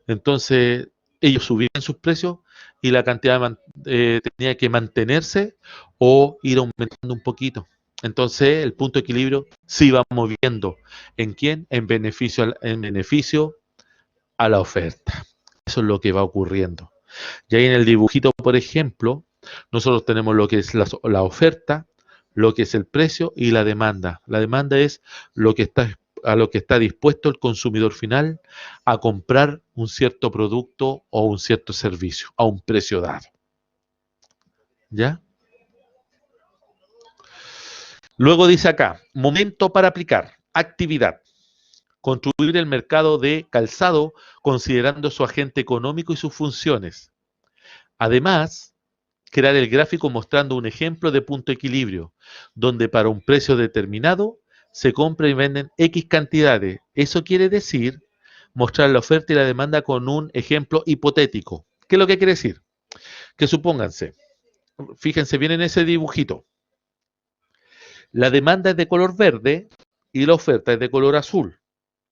Entonces, ellos subían sus precios y la cantidad tenía que mantenerse o ir aumentando un poquito. Entonces, el punto de equilibrio se iba moviendo. ¿En quién? En beneficio a la oferta. Eso es lo que va ocurriendo. Y ahí en el dibujito, por ejemplo, nosotros tenemos lo que es la oferta, lo que es el precio y la demanda. La demanda es lo que está, a lo que está dispuesto el consumidor final a comprar un cierto producto o un cierto servicio a un precio dado. ¿Ya? Luego dice acá, momento para aplicar, actividad. Construir el mercado de calzado considerando su agente económico y sus funciones. Además, crear el gráfico mostrando un ejemplo de punto de equilibrio, donde para un precio determinado se compra y venden X cantidades. Eso quiere decir mostrar la oferta y la demanda con un ejemplo hipotético. ¿Qué es lo que quiere decir? Que supónganse, fíjense bien en ese dibujito, la demanda es de color verde y la oferta es de color azul,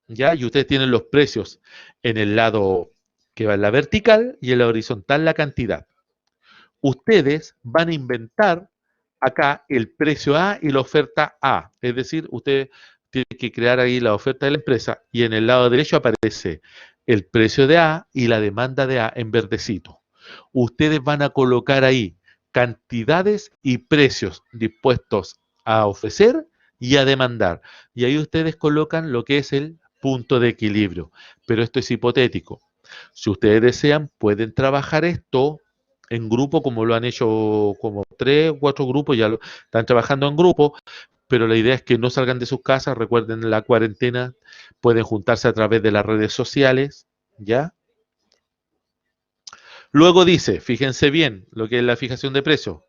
¿ya? Y ustedes tienen los precios en el lado que va en la vertical y en la horizontal la cantidad. Ustedes van a inventar acá el precio A y la oferta A. Es decir, usted tiene que crear ahí la oferta de la empresa y en el lado derecho aparece el precio de A y la demanda de A en verdecito. Ustedes van a colocar ahí cantidades y precios dispuestos a ofrecer y a demandar. Y ahí ustedes colocan lo que es el punto de equilibrio. Pero esto es hipotético. Si ustedes desean, pueden trabajar esto en grupo, como lo han hecho como 3 o 4 grupos, ya lo están trabajando en grupo, pero la idea es que no salgan de sus casas, recuerden la cuarentena, pueden juntarse a través de las redes sociales, ¿ya? Luego dice, fíjense bien lo que es la fijación de precios,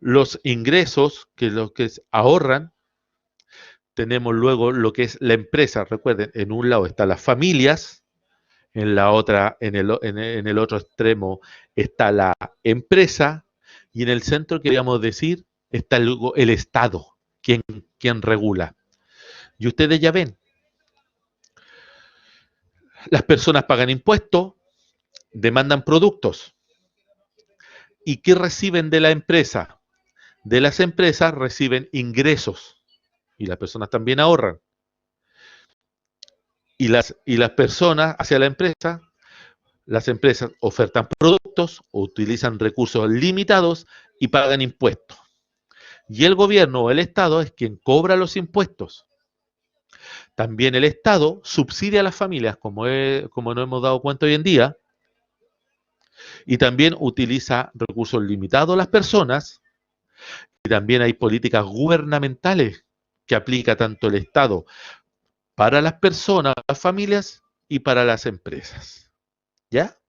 los ingresos, que es lo que ahorran, tenemos luego lo que es la empresa, recuerden, en un lado están las familias, en la otra, en el otro extremo está la empresa y en el centro, queríamos decir, está el Estado, quien regula. Y ustedes ya ven, las personas pagan impuestos, demandan productos. ¿Y qué reciben de la empresa? De las empresas reciben ingresos y las personas también ahorran. Y las personas hacia la empresa, las empresas ofertan productos o utilizan recursos limitados y pagan impuestos. Y el gobierno o el Estado es quien cobra los impuestos. También el Estado subsidia a las familias, como nos hemos dado cuenta hoy en día, y también utiliza recursos limitados a las personas, y también hay políticas gubernamentales que aplica tanto el Estado para las personas, las familias, y para las empresas. ¿Ya?